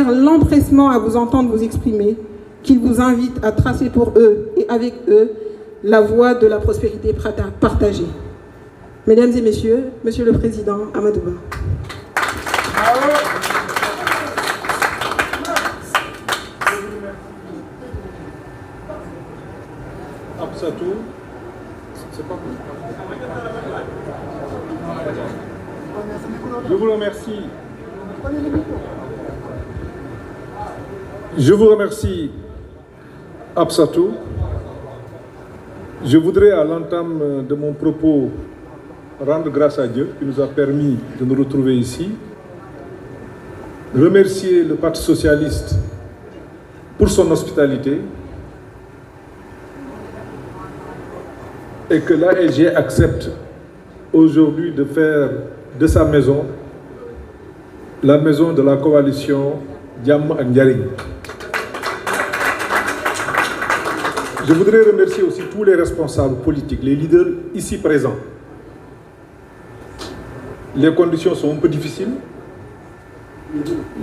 travers l'empressement à vous entendre vous exprimer, qu'ils vous invitent à tracer pour eux et avec eux la voie de la prospérité partagée. Mesdames et messieurs, Monsieur le Président Amadou Ba. Je vous remercie. Je vous remercie, Absatou. Je voudrais, à l'entame de mon propos, rendre grâce à Dieu qui nous a permis de nous retrouver ici. Remercier le Parti socialiste pour son hospitalité et que l'AEG accepte aujourd'hui de faire de sa maison la maison de la coalition Diam Ndiaring. Je voudrais remercier aussi tous les responsables politiques, les leaders ici présents. Les conditions sont un peu difficiles.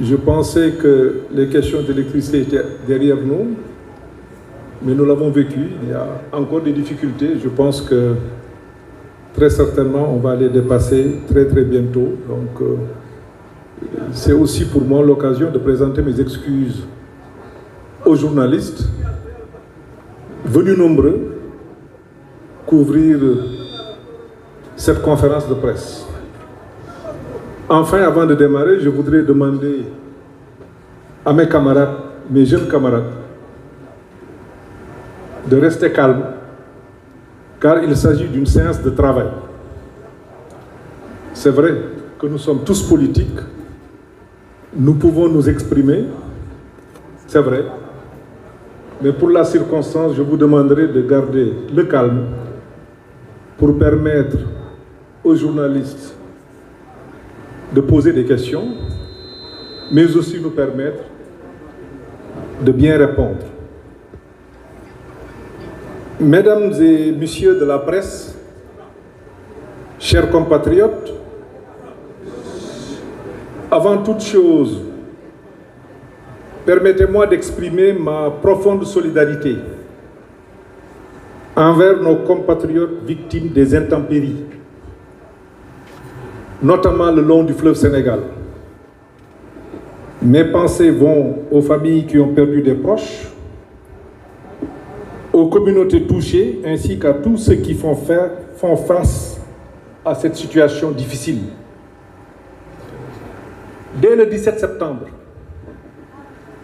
Je pensais que les questions d'électricité étaient derrière nous, mais nous l'avons vécu. Il y a encore des difficultés. Je pense que très certainement, on va les dépasser très très bientôt. Donc, c'est aussi pour moi l'occasion de présenter mes excuses aux journalistes venus nombreux couvrir cette conférence de presse. Enfin, avant de démarrer, je voudrais demander à mes camarades, mes jeunes camarades, de rester calmes, car il s'agit d'une séance de travail. C'est vrai que nous sommes tous politiques, nous pouvons nous exprimer, c'est vrai, mais pour la circonstance, je vous demanderai de garder le calme pour permettre aux journalistes de poser des questions, mais aussi nous permettre de bien répondre. Mesdames et messieurs de la presse, chers compatriotes, avant toute chose, permettez-moi d'exprimer ma profonde solidarité envers nos compatriotes victimes des intempéries, notamment le long du fleuve Sénégal. Mes pensées vont aux familles qui ont perdu des proches, aux communautés touchées, ainsi qu'à tous ceux qui font face à cette situation difficile. Dès le 17 septembre,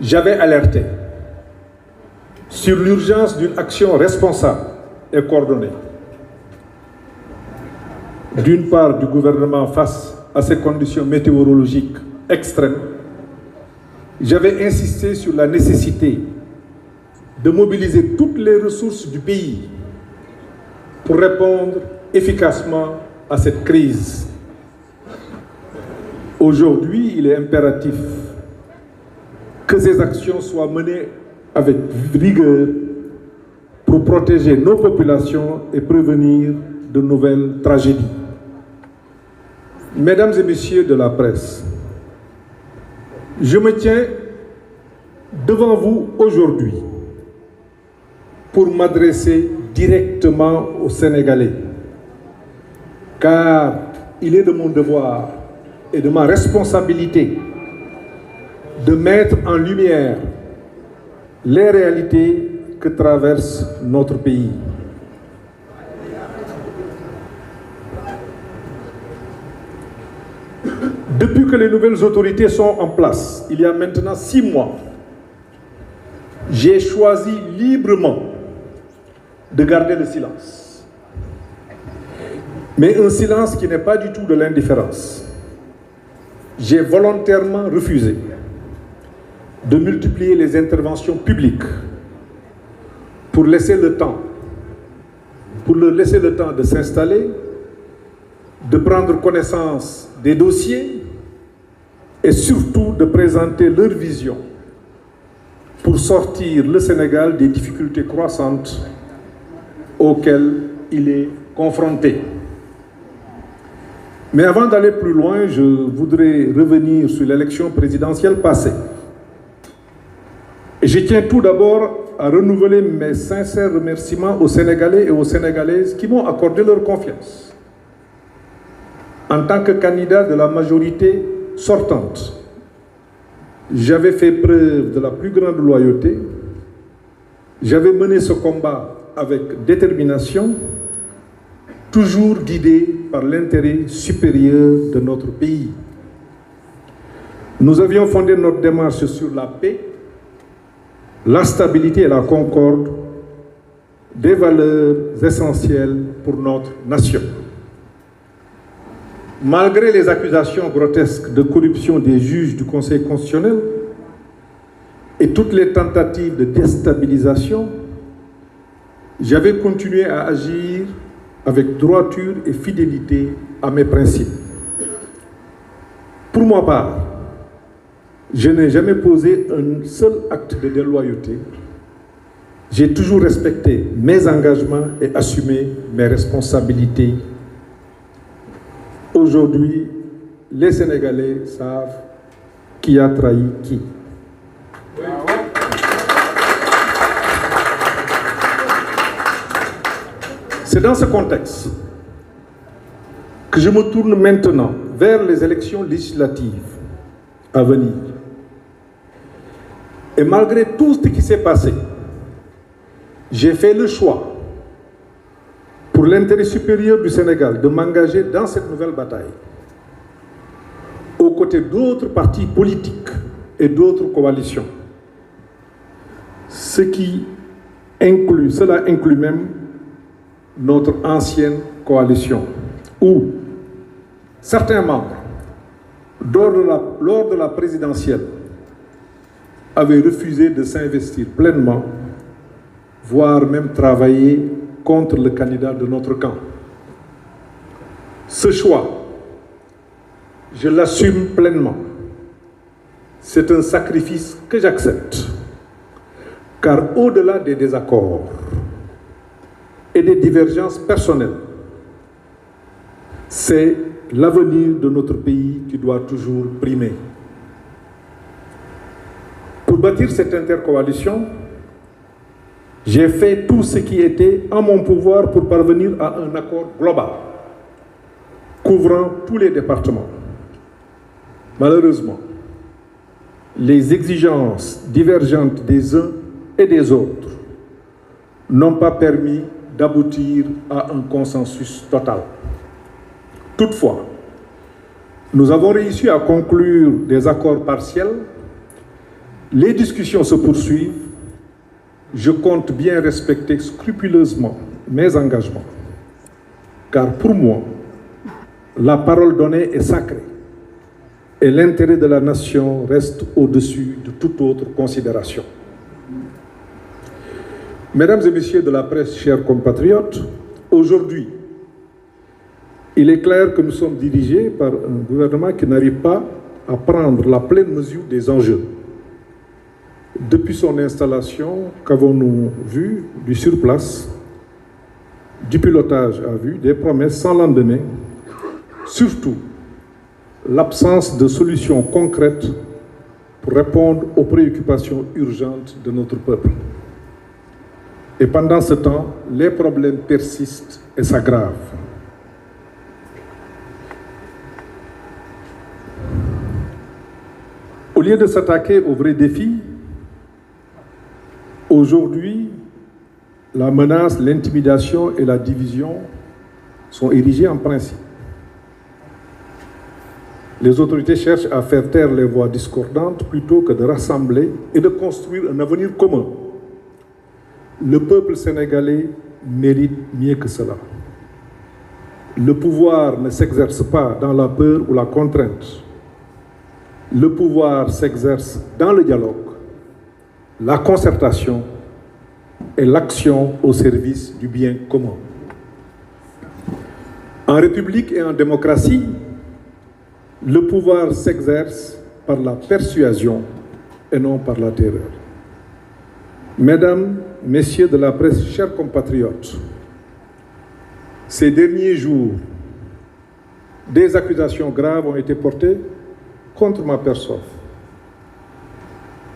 j'avais alerté sur l'urgence d'une action responsable et coordonnée. D'une part, du gouvernement face à ces conditions météorologiques extrêmes, j'avais insisté sur la nécessité de mobiliser toutes les ressources du pays pour répondre efficacement à cette crise. Aujourd'hui, il est impératif que ces actions soient menées avec rigueur pour protéger nos populations et prévenir de nouvelles tragédies. Mesdames et messieurs de la presse, je me tiens devant vous aujourd'hui pour m'adresser directement aux Sénégalais, car il est de mon devoir et de ma responsabilité de mettre en lumière les réalités que traverse notre pays. Depuis que les nouvelles autorités sont en place, il y a maintenant 6 mois, j'ai choisi librement de garder le silence. Mais un silence qui n'est pas du tout de l'indifférence. J'ai volontairement refusé de multiplier les interventions publiques pour leur laisser le temps de s'installer, de prendre connaissance des dossiers et surtout de présenter leur vision pour sortir le Sénégal des difficultés croissantes auxquelles il est confronté. Mais avant d'aller plus loin, je voudrais revenir sur l'élection présidentielle passée. Et je tiens tout d'abord à renouveler mes sincères remerciements aux Sénégalais et aux Sénégalaises qui m'ont accordé leur confiance. En tant que candidat de la majorité sortante, j'avais fait preuve de la plus grande loyauté. J'avais mené ce combat avec détermination, toujours guidé par l'intérêt supérieur de notre pays. Nous avions fondé notre démarche sur la paix, la stabilité et la concorde, des valeurs essentielles pour notre nation. Malgré les accusations grotesques de corruption des juges du Conseil constitutionnel et toutes les tentatives de déstabilisation, j'avais continué à agir avec droiture et fidélité à mes principes. Pour ma part, je n'ai jamais posé un seul acte de déloyauté. J'ai toujours respecté mes engagements et assumé mes responsabilités. Aujourd'hui, les Sénégalais savent qui a trahi qui. C'est dans ce contexte que je me tourne maintenant vers les élections législatives à venir. Et malgré tout ce qui s'est passé, j'ai fait le choix, pour l'intérêt supérieur du Sénégal, de m'engager dans cette nouvelle bataille, aux côtés d'autres partis politiques et d'autres coalitions. Cela inclut même notre ancienne coalition, où certains membres, lors de la présidentielle, avaient refusé de s'investir pleinement, voire même travailler contre le candidat de notre camp. Ce choix, je l'assume pleinement. C'est un sacrifice que j'accepte, car au-delà des désaccords et des divergences personnelles, c'est l'avenir de notre pays qui doit toujours primer. Pour bâtir cette intercoalition, j'ai fait tout ce qui était en mon pouvoir pour parvenir à un accord global, couvrant tous les départements. Malheureusement, les exigences divergentes des uns et des autres n'ont pas permis d'aboutir à un consensus total. Toutefois, nous avons réussi à conclure des accords partiels. Les discussions se poursuivent. Je compte bien respecter scrupuleusement mes engagements, car pour moi, la parole donnée est sacrée et l'intérêt de la nation reste au-dessus de toute autre considération. Mesdames et messieurs de la presse, chers compatriotes, aujourd'hui, il est clair que nous sommes dirigés par un gouvernement qui n'arrive pas à prendre la pleine mesure des enjeux. Depuis son installation, qu'avons-nous vu du surplace, du pilotage à vue, des promesses sans lendemain, surtout l'absence de solutions concrètes pour répondre aux préoccupations urgentes de notre peuple. Et pendant ce temps, les problèmes persistent et s'aggravent. Au lieu de s'attaquer aux vrais défis, aujourd'hui, la menace, l'intimidation et la division sont érigées en principe. Les autorités cherchent à faire taire les voix discordantes plutôt que de rassembler et de construire un avenir commun. Le peuple sénégalais mérite mieux que cela. Le pouvoir ne s'exerce pas dans la peur ou la contrainte. Le pouvoir s'exerce dans le dialogue, la concertation et l'action au service du bien commun. En République et en démocratie, le pouvoir s'exerce par la persuasion et non par la terreur. Mesdames, Messieurs de la presse, chers compatriotes, ces derniers jours, des accusations graves ont été portées contre ma personne.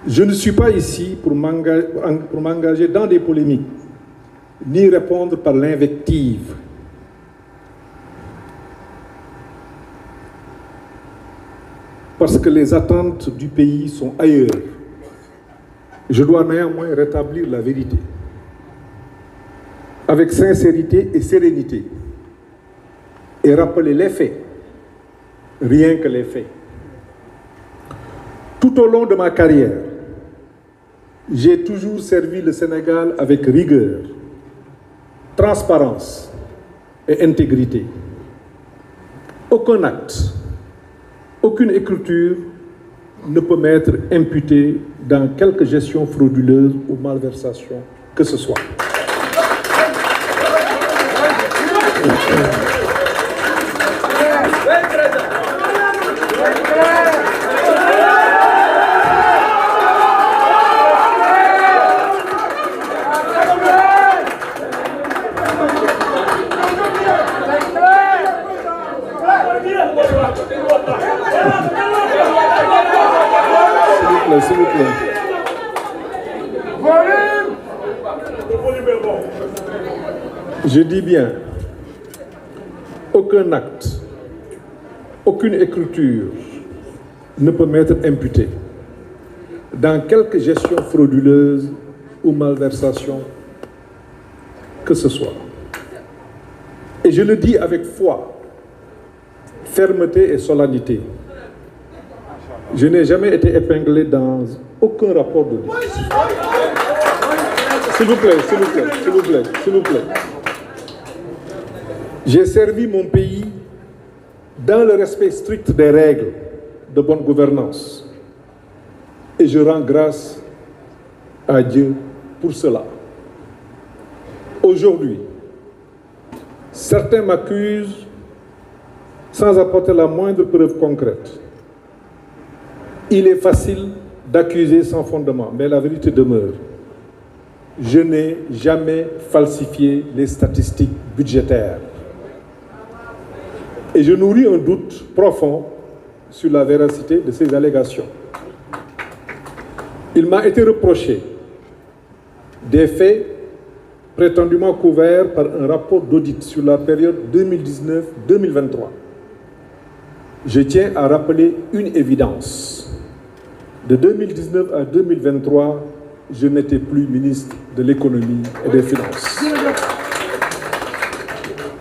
Je ne suis pas ici pour m'engager dans des polémiques, ni répondre par l'invective. Parce que les attentes du pays sont ailleurs. Je dois néanmoins rétablir la vérité, avec sincérité et sérénité, et rappeler les faits, rien que les faits. Tout au long de ma carrière, j'ai toujours servi le Sénégal avec rigueur, transparence et intégrité. Aucun acte, aucune écriture ne peut m'être imputée dans quelque gestion frauduleuse ou malversation que ce soit. S'il vous plaît. Je dis bien, aucun acte, aucune écriture ne peut m'être imputée dans quelque gestion frauduleuse ou malversation que ce soit. Et je le dis avec foi, fermeté et solennité. Je n'ai jamais été épinglé dans aucun rapport d'audit. S'il vous plaît, s'il vous plaît, s'il vous plaît, s'il vous plaît. J'ai servi mon pays dans le respect strict des règles de bonne gouvernance. Et je rends grâce à Dieu pour cela. Aujourd'hui, certains m'accusent sans apporter la moindre preuve concrète. Il est facile d'accuser sans fondement, mais la vérité demeure. Je n'ai jamais falsifié les statistiques budgétaires. Et je nourris un doute profond sur la véracité de ces allégations. Il m'a été reproché des faits prétendument couverts par un rapport d'audit sur la période 2019-2023. Je tiens à rappeler une évidence. De 2019 à 2023, je n'étais plus ministre de l'économie et des finances.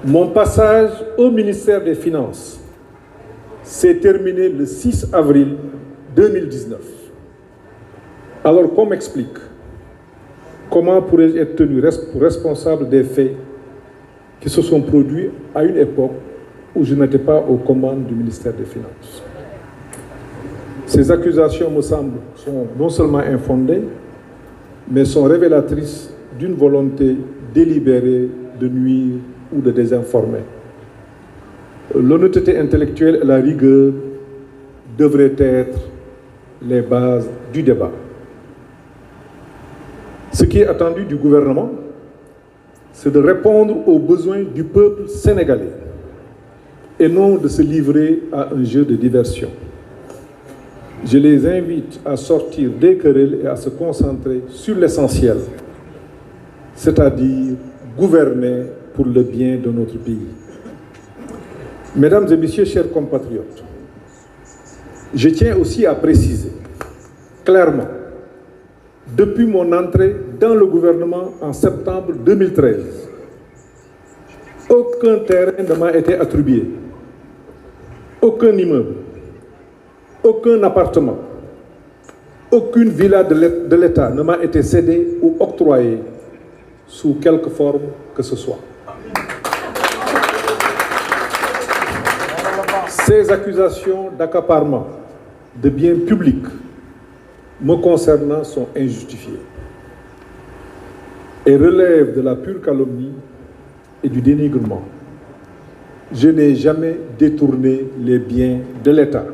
Mon passage au ministère des Finances s'est terminé le 6 avril 2019. Alors qu'on m'explique comment pourrais-je être tenu responsable des faits qui se sont produits à une époque où je n'étais pas aux commandes du ministère des Finances. Ces accusations me semblent sont non seulement infondées, mais sont révélatrices d'une volonté délibérée de nuire ou de désinformer. L'honnêteté intellectuelle et la rigueur devraient être les bases du débat. Ce qui est attendu du gouvernement, c'est de répondre aux besoins du peuple sénégalais et non de se livrer à un jeu de diversion. Je les invite à sortir des querelles et à se concentrer sur l'essentiel, c'est-à-dire gouverner pour le bien de notre pays. Mesdames et messieurs, chers compatriotes, je tiens aussi à préciser clairement, depuis mon entrée dans le gouvernement en septembre 2013, aucun terrain ne m'a été attribué, aucun immeuble, aucun appartement, aucune villa de l'État ne m'a été cédée ou octroyée sous quelque forme que ce soit. Ces accusations d'accaparement de biens publics me concernant sont injustifiées et relèvent de la pure calomnie et du dénigrement. Je n'ai jamais détourné les biens de l'État,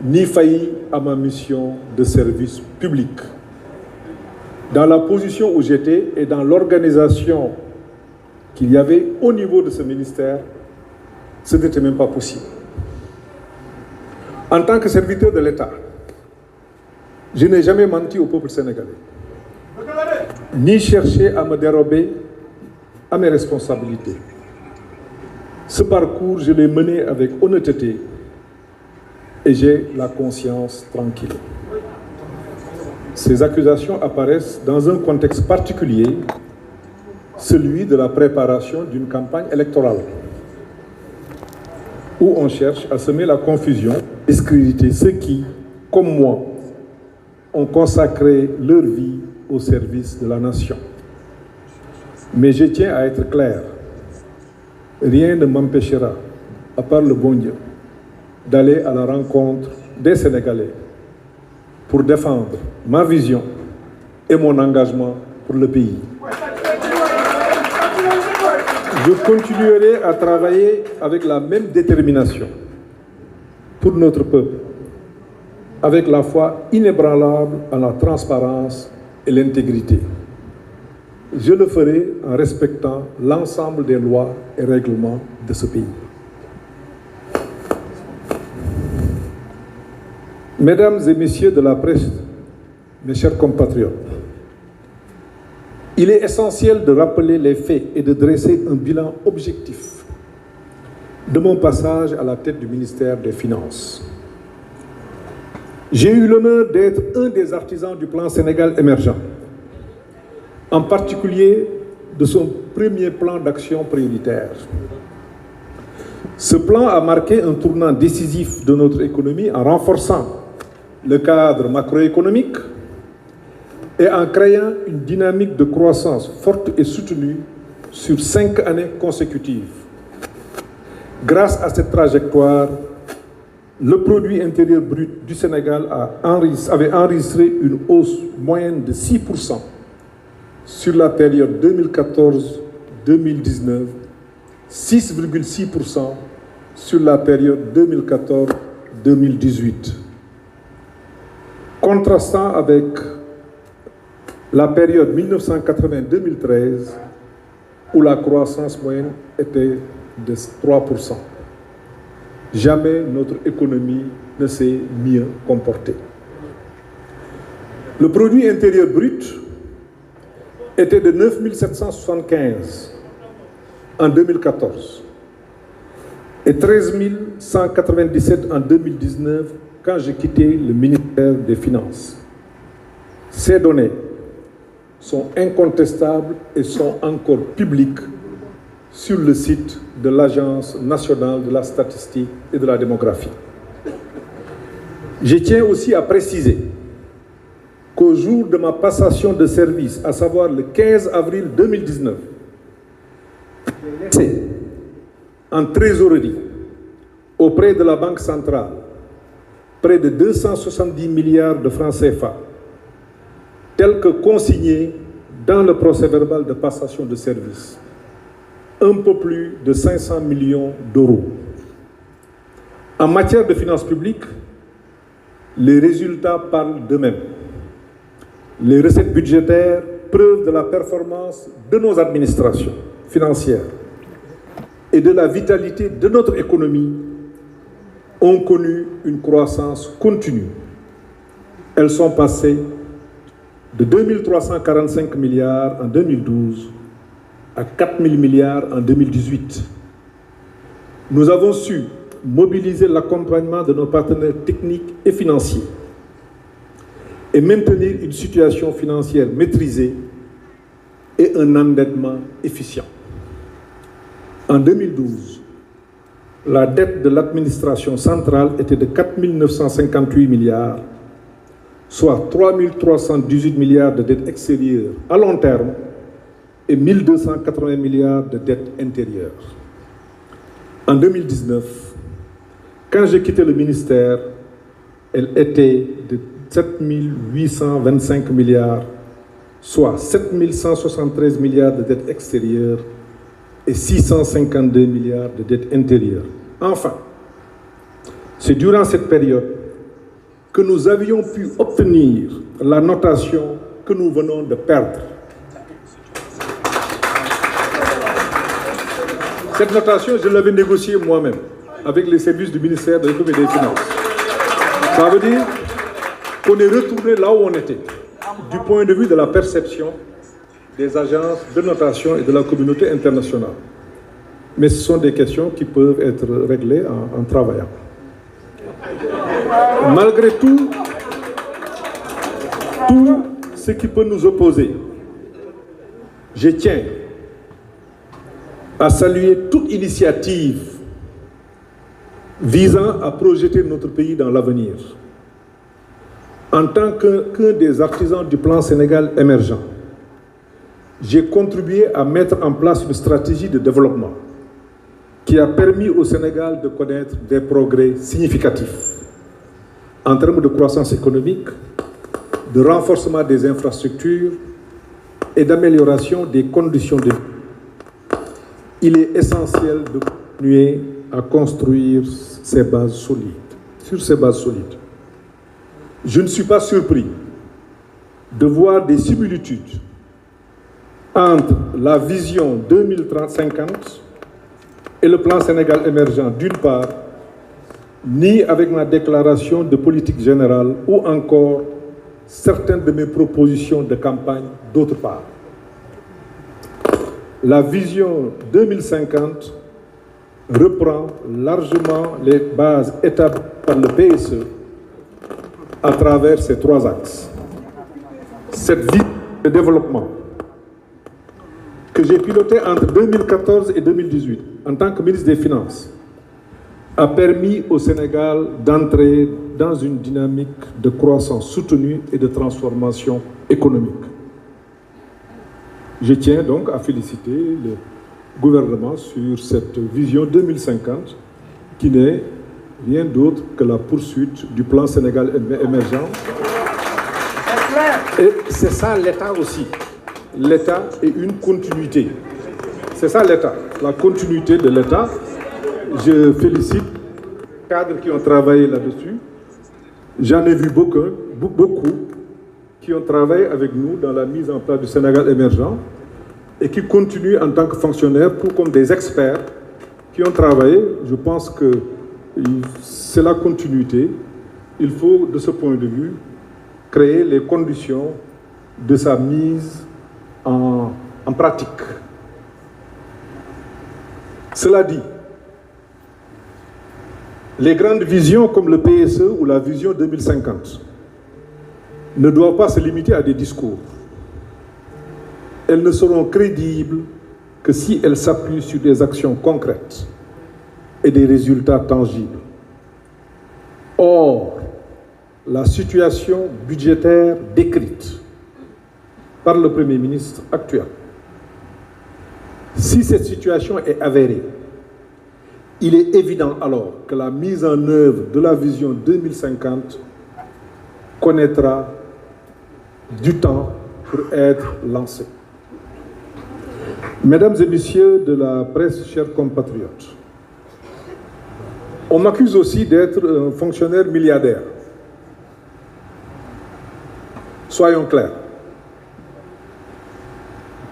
ni failli à ma mission de service public. Dans la position où j'étais et dans l'organisation qu'il y avait au niveau de ce ministère, ce n'était même pas possible. En tant que serviteur de l'État, Je n'ai jamais menti au peuple sénégalais, ni cherché à me dérober à mes responsabilités. Ce parcours, je l'ai mené avec honnêteté et j'ai la conscience tranquille. Ces accusations apparaissent dans un contexte particulier, celui de la préparation d'une campagne électorale, où on cherche à semer la confusion, discréditer ceux qui, comme moi, ont consacré leur vie au service de la nation. Mais je tiens à être clair, rien ne m'empêchera, à part le bon Dieu, d'aller à la rencontre des Sénégalais pour défendre ma vision et mon engagement pour le pays. Je continuerai à travailler avec la même détermination pour notre peuple, avec la foi inébranlable en la transparence et l'intégrité. Je le ferai en respectant l'ensemble des lois et règlements de ce pays. Mesdames et messieurs de la presse, mes chers compatriotes, il est essentiel de rappeler les faits et de dresser un bilan objectif de mon passage à la tête du ministère des Finances. J'ai eu l'honneur d'être un des artisans du plan Sénégal émergent, en particulier de son premier plan d'action prioritaire. Ce plan a marqué un tournant décisif de notre économie en renforçant le cadre macroéconomique et en créant une dynamique de croissance forte et soutenue sur 5 années consécutives. Grâce à cette trajectoire, le produit intérieur brut du Sénégal avait enregistré une hausse moyenne de 6% sur la période 2014-2019, 6,6% sur la période 2014-2018. Contrastant avec la période 1980-2013, où la croissance moyenne était de 3%. Jamais notre économie ne s'est mieux comportée. Le produit intérieur brut était de 9 775 en 2014 et 13 197 en 2019 quand j'ai quitté le ministère des Finances. Ces données sont incontestables et sont encore publiques sur le site de l'Agence nationale de la statistique et de la démographie. Je tiens aussi à préciser qu'au jour de ma passation de service, à savoir le 15 avril 2019, c'est en trésorerie auprès de la Banque centrale près de 270 milliards de francs CFA, tels que consignés dans le procès-verbal de passation de service, un peu plus de 500 millions d'euros. En matière de finances publiques, les résultats parlent d'eux-mêmes. Les recettes budgétaires, preuve de la performance de nos administrations financières et de la vitalité de notre économie, ont connu une croissance continue. Elles sont passées de 2 345 milliards en 2012 à 4 000 milliards en 2018. Nous avons su mobiliser l'accompagnement de nos partenaires techniques et financiers et maintenir une situation financière maîtrisée et un endettement efficient. En 2012, la dette de l'administration centrale était de 4 958 milliards, soit 3 318 milliards de dettes extérieures à long terme et 1 280 milliards de dettes intérieures. En 2019, quand j'ai quitté le ministère, elle était de 7 825 milliards, soit 7 173 milliards de dettes extérieures et 652 milliards de dettes intérieures. Enfin, c'est durant cette période que nous avions pu obtenir la notation que nous venons de perdre. Cette notation, je l'avais négociée moi-même avec les services du ministère de l'économie et des finances. Ça veut dire qu'on est retourné là où on était, du point de vue de la perception des agences de notation et de la communauté internationale. Mais ce sont des questions qui peuvent être réglées en travaillant. Malgré tout ce qui peut nous opposer, je tiens à saluer toute initiative visant à projeter notre pays dans l'avenir. En tant qu'un des artisans du plan Sénégal émergent, j'ai contribué à mettre en place une stratégie de développement qui a permis au Sénégal de connaître des progrès significatifs en termes de croissance économique, de renforcement des infrastructures et d'amélioration des conditions de vie. Il est essentiel de continuer à construire ces bases solides. Sur ces bases solides, je ne suis pas surpris de voir des similitudes entre la vision 2050 et le plan Sénégal émergent d'une part, ni avec ma déclaration de politique générale ou encore certaines de mes propositions de campagne d'autre part. La vision 2050 reprend largement les bases établies par le PSE à travers ces trois axes. Cette vision de développement que j'ai pilotée entre 2014 et 2018 en tant que ministre des Finances a permis au Sénégal d'entrer dans une dynamique de croissance soutenue et de transformation économique. Je tiens donc à féliciter le gouvernement sur cette vision 2050 qui n'est rien d'autre que la poursuite du plan Sénégal émergent. Et c'est ça l'État aussi. L'État est une continuité. C'est ça l'État, la continuité de l'État. Je félicite les cadres qui ont travaillé là-dessus. J'en ai vu beaucoup qui ont travaillé avec nous dans la mise en place du Sénégal émergent et qui continuent en tant que fonctionnaires, tout comme des experts qui ont travaillé. Je pense que c'est la continuité. Il faut, de ce point de vue, créer les conditions de sa mise en pratique. Cela dit, les grandes visions comme le PSE ou la vision 2050 ne doivent pas se limiter à des discours. Elles ne seront crédibles que si elles s'appuient sur des actions concrètes et des résultats tangibles. Or, la situation budgétaire décrite par le Premier ministre actuel, si cette situation est avérée, il est évident alors que la mise en œuvre de la vision 2050 connaîtra du temps pour être lancée. Mesdames et messieurs de la presse, chers compatriotes, on m'accuse aussi d'être un fonctionnaire milliardaire. Soyons clairs.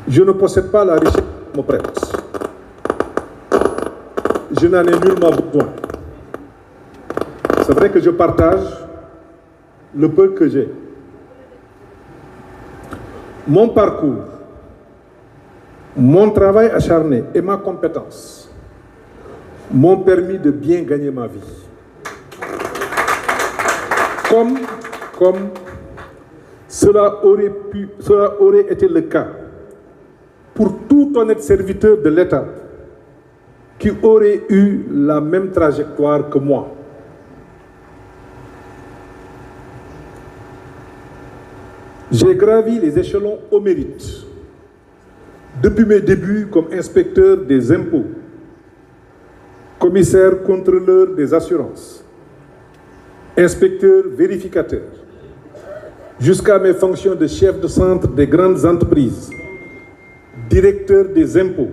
Je ne possède pas la richesse qu'on me prête. Je n'en ai nullement besoin. C'est vrai que je partage le peu que j'ai. Mon parcours, mon travail acharné et ma compétence m'ont permis de bien gagner ma vie. Comme cela aurait été le cas pour tout honnête serviteur de l'État qui aurait eu la même trajectoire que moi. J'ai gravi les échelons au mérite. Depuis mes débuts comme inspecteur des impôts, commissaire contrôleur des assurances, inspecteur vérificateur, jusqu'à mes fonctions de chef de centre des grandes entreprises, directeur des impôts,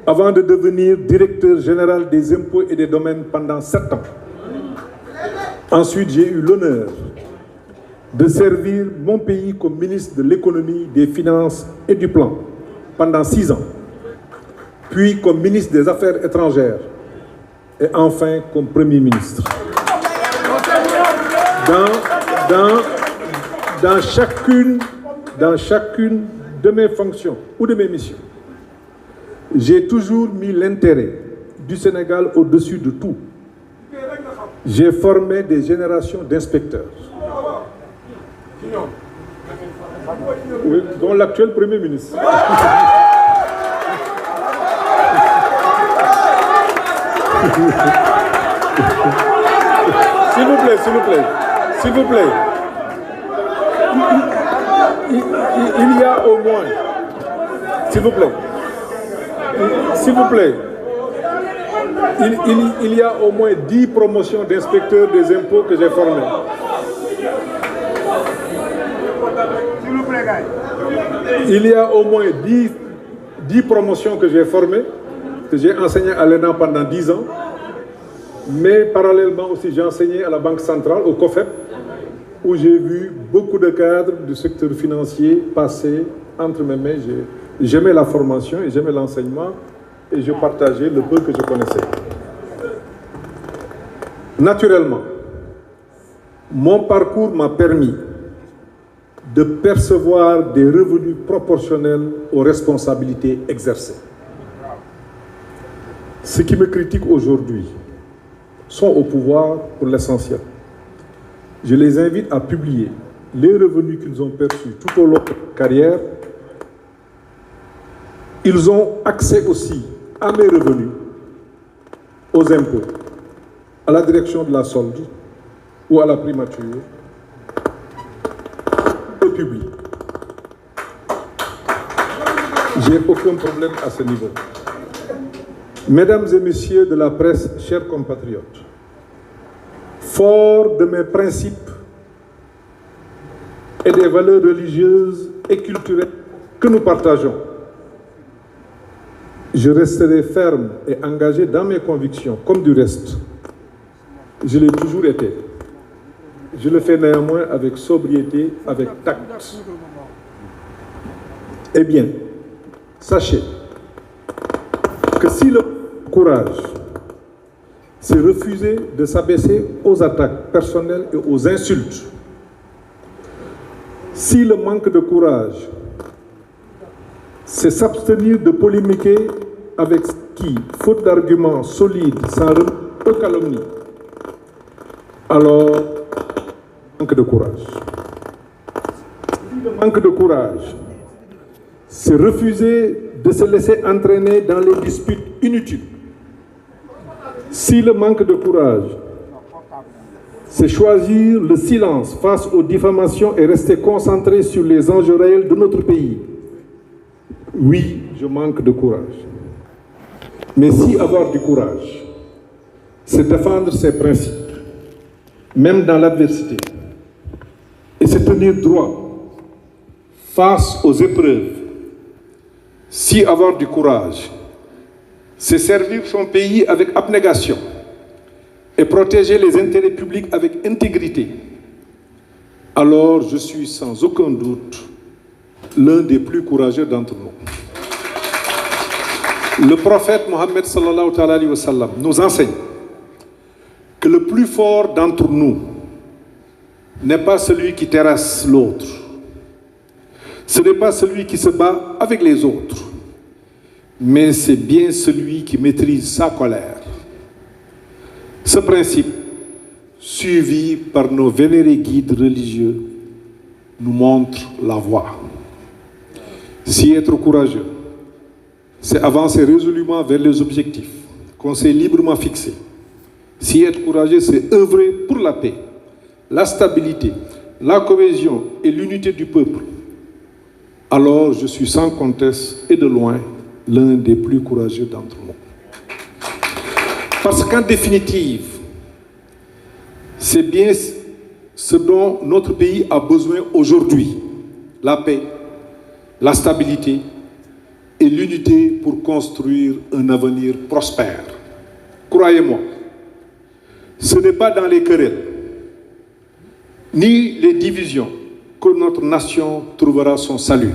avant de devenir directeur général des impôts et des domaines pendant 7 ans. Ensuite, j'ai eu l'honneur de servir mon pays comme ministre de l'économie, des finances et du plan pendant 6 ans, puis comme ministre des Affaires étrangères et enfin comme Premier ministre. dans chacune de mes fonctions ou de mes missions, j'ai toujours mis l'intérêt du Sénégal au-dessus de tout. J'ai formé des générations d'inspecteurs, oui, dont l'actuel Premier ministre. S'il vous plaît, s'il vous plaît, s'il vous plaît. Il y a au moins, s'il vous plaît, s'il vous plaît, il y a au moins 10 promotions d'inspecteurs des impôts que j'ai formés. S'il vous plaît, il y a au moins 10 promotions que j'ai formées, que j'ai enseigné à l'ENA pendant 10 ans, mais parallèlement aussi j'ai enseigné à la Banque centrale, au COFEP, où j'ai vu beaucoup de cadres du secteur financier passer entre mes mains. J'aimais la formation et j'aimais l'enseignement et je partageais le peu que je connaissais. Naturellement, mon parcours m'a permis de percevoir des revenus proportionnels aux responsabilités exercées. Ceux qui me critiquent aujourd'hui sont au pouvoir pour l'essentiel. Je les invite à publier les revenus qu'ils ont perçus tout au long de leur carrière. Ils ont accès aussi à mes revenus, aux impôts, à la direction de la solde ou à la primature, au public. J'ai aucun problème à ce niveau. Mesdames et messieurs de la presse, chers compatriotes, fort de mes principes et des valeurs religieuses et culturelles que nous partageons, je resterai ferme et engagé dans mes convictions, comme du reste. Je l'ai toujours été. Je le fais néanmoins avec sobriété, avec tact. Eh bien, sachez que si le courage, c'est refuser de s'abaisser aux attaques personnelles et aux insultes, si le manque de courage, c'est s'abstenir de polémiquer avec qui, faute d'arguments solides, sans calomnie, alors manque de courage. Si le manque de courage, c'est refuser de se laisser entraîner dans les disputes inutiles. Si le manque de courage, c'est choisir le silence face aux diffamations et rester concentré sur les enjeux réels de notre pays, oui, je manque de courage. Mais si avoir du courage, c'est défendre ses principes, même dans l'adversité, et se tenir droit face aux épreuves, si avoir du courage, c'est servir son pays avec abnégation et protéger les intérêts publics avec intégrité, alors je suis sans aucun doute l'un des plus courageux d'entre nous. Le prophète Mohammed sallallahu alayhi wa sallam nous enseigne que le plus fort d'entre nous n'est pas celui qui terrasse l'autre. Ce n'est pas celui qui se bat avec les autres, mais c'est bien celui qui maîtrise sa colère. Ce principe, suivi par nos vénérés guides religieux, nous montre la voie. Si être courageux, c'est avancer résolument vers les objectifs qu'on s'est librement fixés. Si être courageux, c'est œuvrer pour la paix, la stabilité, la cohésion et l'unité du peuple, alors je suis sans conteste et de loin l'un des plus courageux d'entre nous. Parce qu'en définitive, c'est bien ce dont notre pays a besoin aujourd'hui, la paix, la stabilité et l'unité pour construire un avenir prospère. Croyez-moi, ce n'est pas dans les querelles ni les divisions que notre nation trouvera son salut.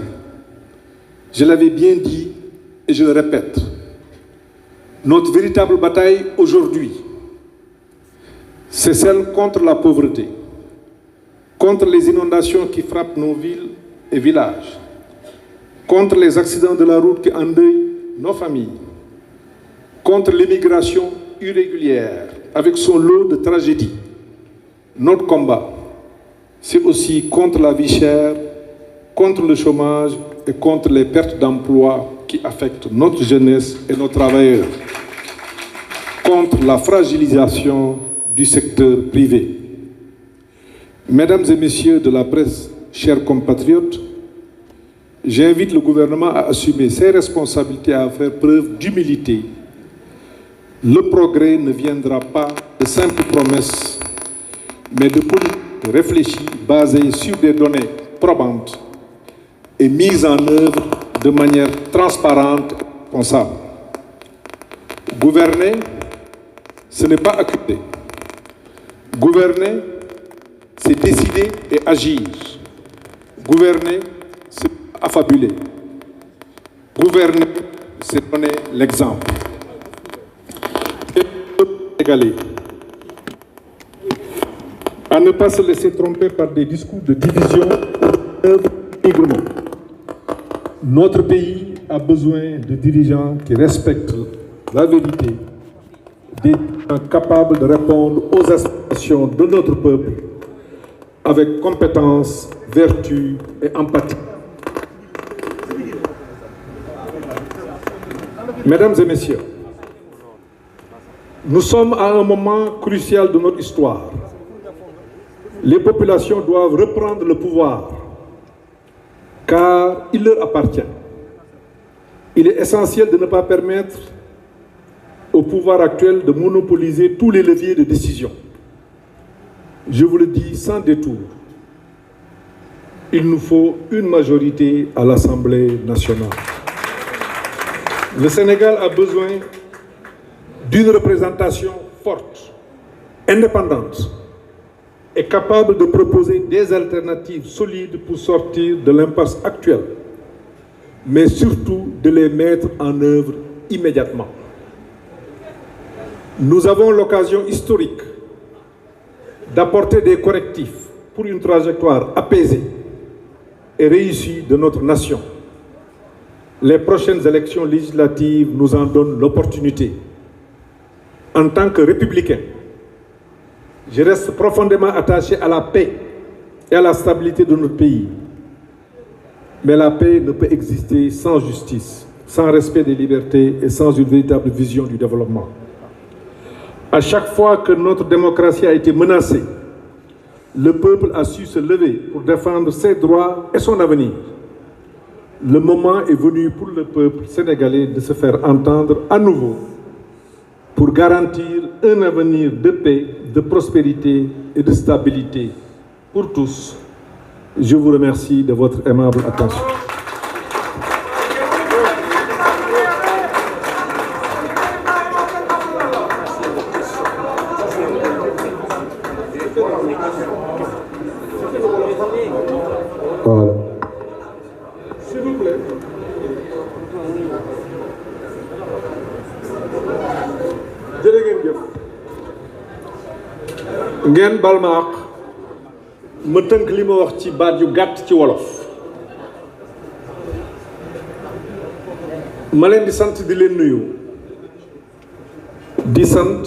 Je l'avais bien dit et je le répète, notre véritable bataille aujourd'hui, c'est celle contre la pauvreté, contre les inondations qui frappent nos villes et villages, contre les accidents de la route qui endeuillent nos familles, contre l'immigration irrégulière avec son lot de tragédies. Notre combat, c'est aussi contre la vie chère, contre le chômage et contre les pertes d'emplois qui affectent notre jeunesse et nos travailleurs, contre la fragilisation du secteur privé. Mesdames et messieurs de la presse, chers compatriotes, j'invite le gouvernement à assumer ses responsabilités et à faire preuve d'humilité. Le progrès ne viendra pas de simples promesses, mais de politiques réfléchies, basées sur des données probantes et mises en œuvre de manière transparente et responsable. Gouverner, ce n'est pas accuser. Gouverner, c'est décider et agir. Gouverner, c'est affabuler. Gouverner, c'est donner l'exemple. Égaler. À ne pas se laisser tromper par des discours de division ou d'égarement. Notre pays a besoin de dirigeants qui respectent la vérité, des dirigeants capables de répondre aux aspirations de notre peuple avec compétence, vertu et empathie. Mesdames et messieurs, nous sommes à un moment crucial de notre histoire. Les populations doivent reprendre le pouvoir, car il leur appartient. Il est essentiel de ne pas permettre au pouvoir actuel de monopoliser tous les leviers de décision. Je vous le dis sans détour, il nous faut une majorité à l'Assemblée nationale. Le Sénégal a besoin d'une représentation forte, indépendante et capable de proposer des alternatives solides pour sortir de l'impasse actuelle, mais surtout de les mettre en œuvre immédiatement. Nous avons l'occasion historique d'apporter des correctifs pour une trajectoire apaisée et réussie de notre nation. Les prochaines élections législatives nous en donnent l'opportunité. En tant que républicain, je reste profondément attaché à la paix et à la stabilité de notre pays. Mais la paix ne peut exister sans justice, sans respect des libertés et sans une véritable vision du développement. À chaque fois que notre démocratie a été menacée, le peuple a su se lever pour défendre ses droits et son avenir. Le moment est venu pour le peuple sénégalais de se faire entendre à nouveau pour garantir un avenir de paix, de prospérité et de stabilité pour tous. Je vous remercie de votre aimable attention. Voilà. S'il vous plaît. jërë ngeen jëf. ngeen bal ma àq ma tënk li ma wax ci baat yu gàtt ci wolof. ma leen di sant di leen nuyu. di sant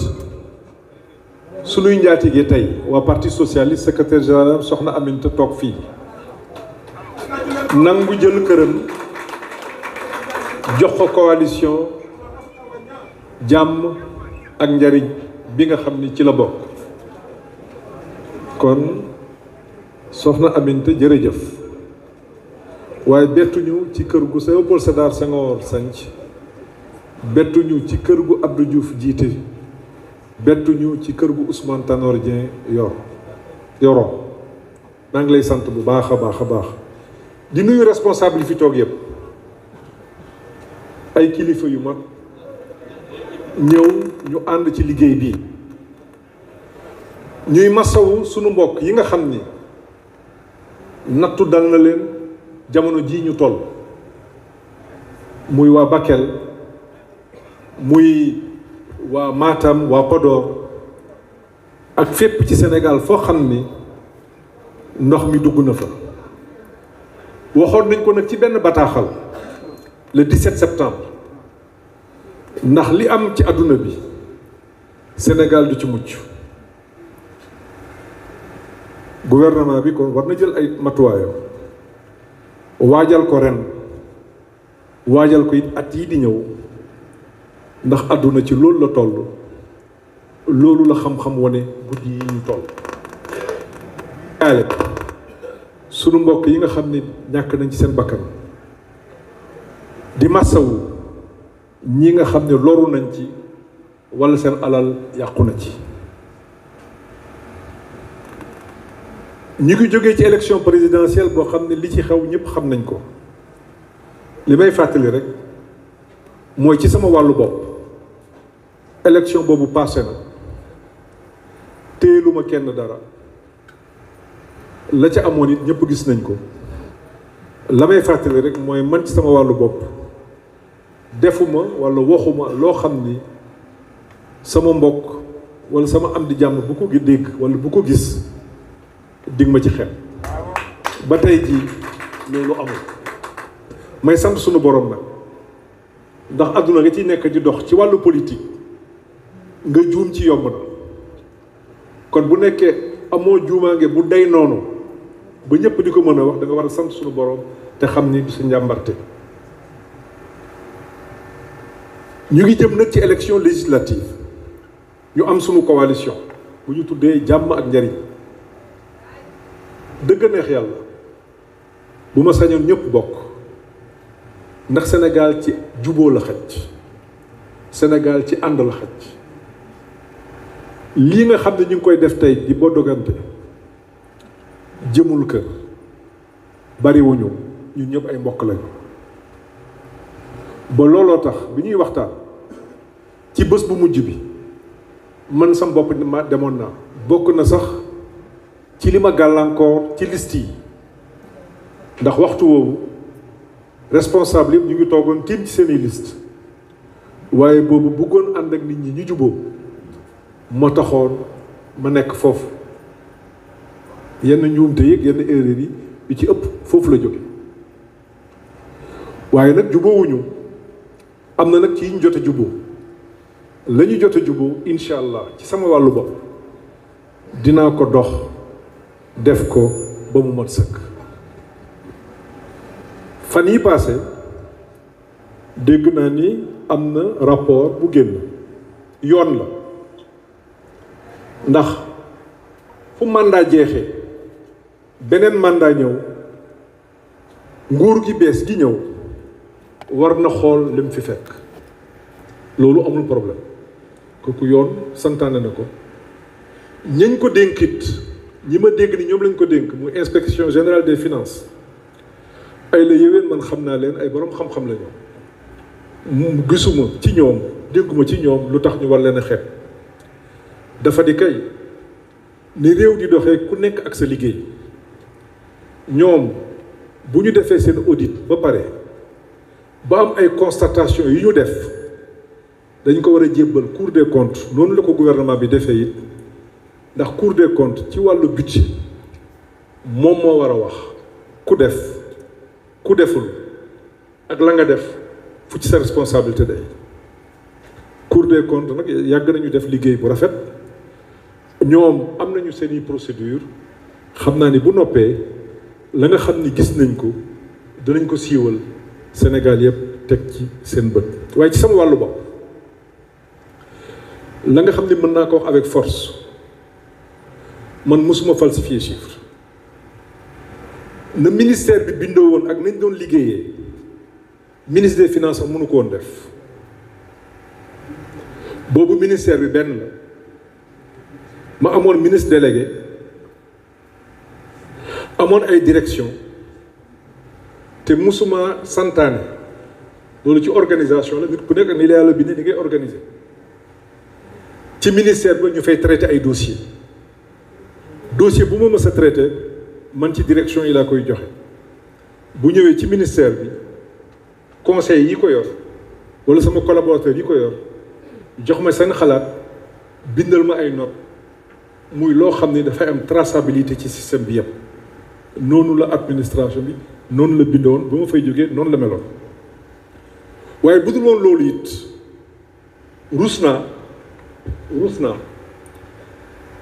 sunuy njaatige tey waa parti socialiste secrétaire général soxna Aminata toog fii. nangu jël këram jox ko coalition jàmm ak njariñ bi nga xam ni ci la bokk. kon soxna Aminata jërëjëf. waaye bettuñu ci kër gu Léopold Sédar Senghor sanc, bettuñu ci kër gu Abdou Diouf jiite, bettuñu ci kër gu Ousmane Tanor Dieng yoroon. maa ngi lay sant bu baax a baax a baax. di nuyu responsable yi fi toog yëpp ay kilifa yu mag ñëw ñu ànd ci liggéey bii. ñuy masawu sunu mbokk yi nga xam ni nattu dal na leen jamono ji ñu toll, muy waa Bakel, muy waa Matam, waa Podor ak fépp ci Sénégal foo xam ni ndox mi dugg na fa waxoon nañ ko nag ci benn bataaxal le 17 septembre ndax li am ci àdduna bi Sénégal du ci mucc gouvernement bi kon war na jël ay matuwaayam waajal ko ren waajal ko it at yi di ñëw ndax àdduna ci loolu la toll loolu la xam-xam wane guddi yi ñu toll sunu mbokk yi nga xam ne ñàkk nañ ci seen bakkan di massawu ñi nga xam ne loru nañ ci walla seen alal yàqu na ci ñi ngi jógee ci élection présidentielle boo xam ne li ci xew ñëpp xam nañ ko li may fàttali rek mooy ci sama wàllu bopp élection boobu passé na téeluma kenn dara la ca amoon it ñëpp gis nañ ko la may fàttali rek mooy man ci sama wàllu bopp defuma walla waxuma loo xam ni sama mbokk walla sama am di jàmm bu ko dégg walla bu ko gis dig ma ci xel ba tey jii loolu amul may sant sunu borom nag ndax àdduna nga ciy nekk di dox ci wàllu politique nga juum ci yomb na kon bu nekkee amoo juumaange bu day noonu ba ñëpp di ko mën a wax da nga war a sant sunu borom te xam ni du sa njàmbarte ñu ngi jëm nag ci élection législative ñu am sunu coalition bu ñu tuddee jàmm ak njariñ dëgg neex yàlla bu ma sañoon ñëpp bokk ndax Sénégal ci juboo la xaj Sénégal ci ànd la xaj lii nga xam ne ñu ngi koy def tey di boddogante jëmul kër bariwuñu ñun ñëpp ay mbokk lañu ba looloo tax bi ñuy waxtaan ci bés bu mujj bi man sam bopp ma demoon naa bokk na sax ci li ma gàllankoor ci liste yi ndax waxtu woowu responsable yëpp ñu ngi toogoon tiim ci seeni liste waaye boobu bëggoon ànd ak nit ñi ñu juboo moo taxoon ma nekk foofu yenn njuumte yëg yenn erreur yi yu ci ëpp foofu la jóge waaye nag juboowuñu am na nag ci yi ñu jot a juboo la ñu jot a juboo incha allah ci sama wàllu bopp dinaa ko dox def ko ba mu mat sëkk fan yi passé dégg naa ni am na rapport bu génn yoon la ndax fu mandat jeexee beneen mandat ñëw nguur gi bees gi ñëw war na xool lim fi fekk loolu amul problème kooku yoon santaane na ko ñañ ko dénkit ñi ma dégg ni ñoom lañ ko dénk muy inspection générale des finances ay la yéwén man xam naa leen ay borom xam-xam la ñoom gisuma ci ñoom dégguma ci ñoom lu tax ñu war leen a xeeb dafa di kay ni réew di doxee ku nekk ak sa liggéey ñoom bu ñu defee seen audit ba pare ba am ay constatation yu ñu def dañ ko war a jébbal Cour des comptes noonu la ko gouvernement bi defee it ndax Cour des comptes ci wàllu budget moom moo war a wax ku def ku deful ak la nga def fu ci sa responsabilité day Cour des comptes nag yàgg nañu def liggéey bu rafet ñoom am nañu seeni procédure xam naa ni bu noppee la nga xam ni gis nañ ko dinañ ko siiwal Sénégal yëpp teg ci seen bët waaye ci sama wàllu bopp la nga xam ni mën naa ko wax avec force man mësuma falsifier chiffre na ministère bi bindoo woon ak nañ doon liggéeyee ministre des finances mënu ko woon def boobu ministère bi benn la ma amoon ministre délégué amoon ay direction te musuma santaane loolu ci organisation la nit ku nekk ni la yàlla bi ni ngay organiser ci ministère ba ñu fay traité ay dossier bu ma mës a traité man ci direction yi laa koy joxe bu ñëwee ci ministère bi conseil yi ko yor wala sama collaborateur yi ko yor jox ma seen xalaat bindal ma ay notes muy loo xam ne dafay am traçabilité ci système bi yëpp noonu la administration bi noonu la bindoon ba ma fay jógee noonu la meloon waaye bu dul woon loolu it ruus naa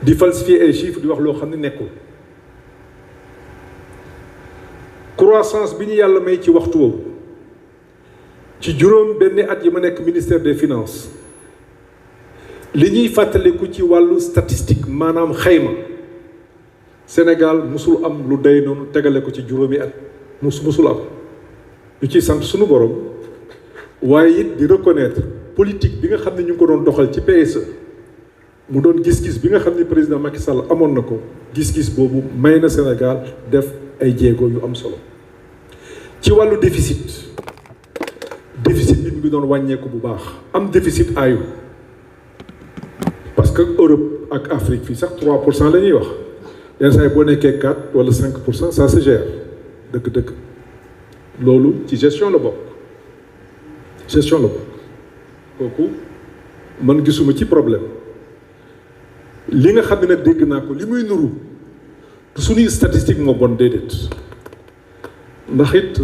di falsifier ay chiffres di wax loo xam ne nekkul croissance bi ñu yàlla may ci waxtu woowu ci juróom benn at yi ma nekk ministère des finances li ñuy fàttaliku ci wàllu statistique maanaam xayma Sénégal musul am lu day noonu tegale ko ci juróomi at musul am ñu ciy sant suñu borom waaye it di reconnaître politique bi nga xam ne ñu ngi ko doon doxal ci PSE mu doon gis-gis bi nga xam ne président Macky Sall amoon na ko gis-gis boobu may na Sénégal def ay jéego yu am solo ci wàllu déficit bi mu ngi doon wàññeeku bu baax am déficit ayu parce que Europe ak Afrique fii sax 3% la ñuy wax yenn saa yi boo nekkee 4 wala 5% ça se gère dëgg-dëgg loolu ci gestion la bokk kooku man gisuma ci problème li nga xam ne nag dégg naa ko li muy nuru du suñuy statistique moo bon déedéet ndax it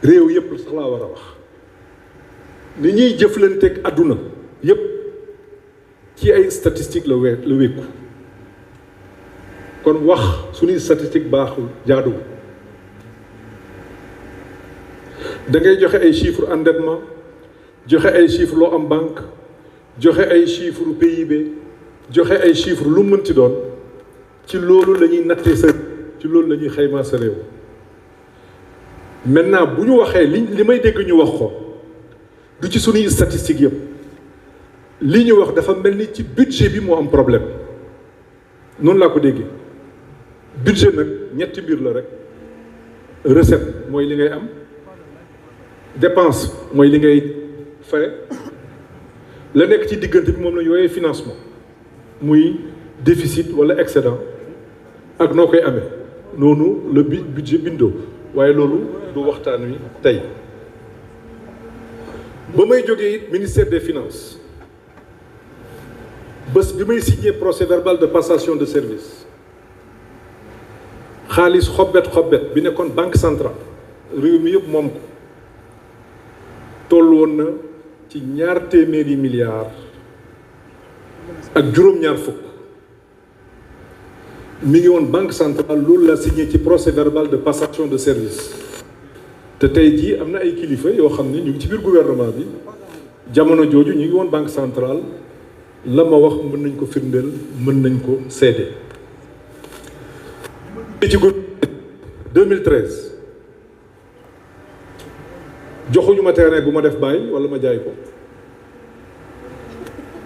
réew yëpp sax laa war a wax ni ñuy jëflanteeg àdduna yëpp ci ay statistique la wékku kon wax suñuy statistique baaxul jaaduwul da ngay joxe ay chiffres endettement joxe ay chiffres loo am banque joxe ay chiffres PIB joxe ay chiffres lu mënti doon ci loolu la ñuy nattee ci loolu la ñuy xaymaa sa réew maintenant bu ñu waxee li may dégg ñu wax ko du ci suñuy statistique yëpp li ñu wax dafa mel ni ci budget bi moo am problème noonu laa ko déggee budget nag ñetti mbir la rek recette mooy li ngay am dépense mooy li ngay fay la nekk ci diggante bi moom la ñu woowee financement muy déficit wala excédent ak noo koy amee noonu le budget bindoo waaye loolu du waxtaan wi tey ba may jógee it ministère des finances bés bi may signé procès verbal de passation de service xaalis xobbet bi nekkoon banque centrale réew mi yëpp moom ko toll woon na ci 200 milliards ak juróom-ñaar fukk mi ngi woon banque centrale loolu la signé ci procès verbal de passation de service te tey jii am na ay kilifa yoo xam ne ñu ngi ci biir gouvernement bi jamono jooju ñu ngi woon banque centrale la ma wax mën nañ ko firndeel mën nañ ko seede ci 2013 joxuñu ma terrain bu ma def bàyyi wala ma jaay ko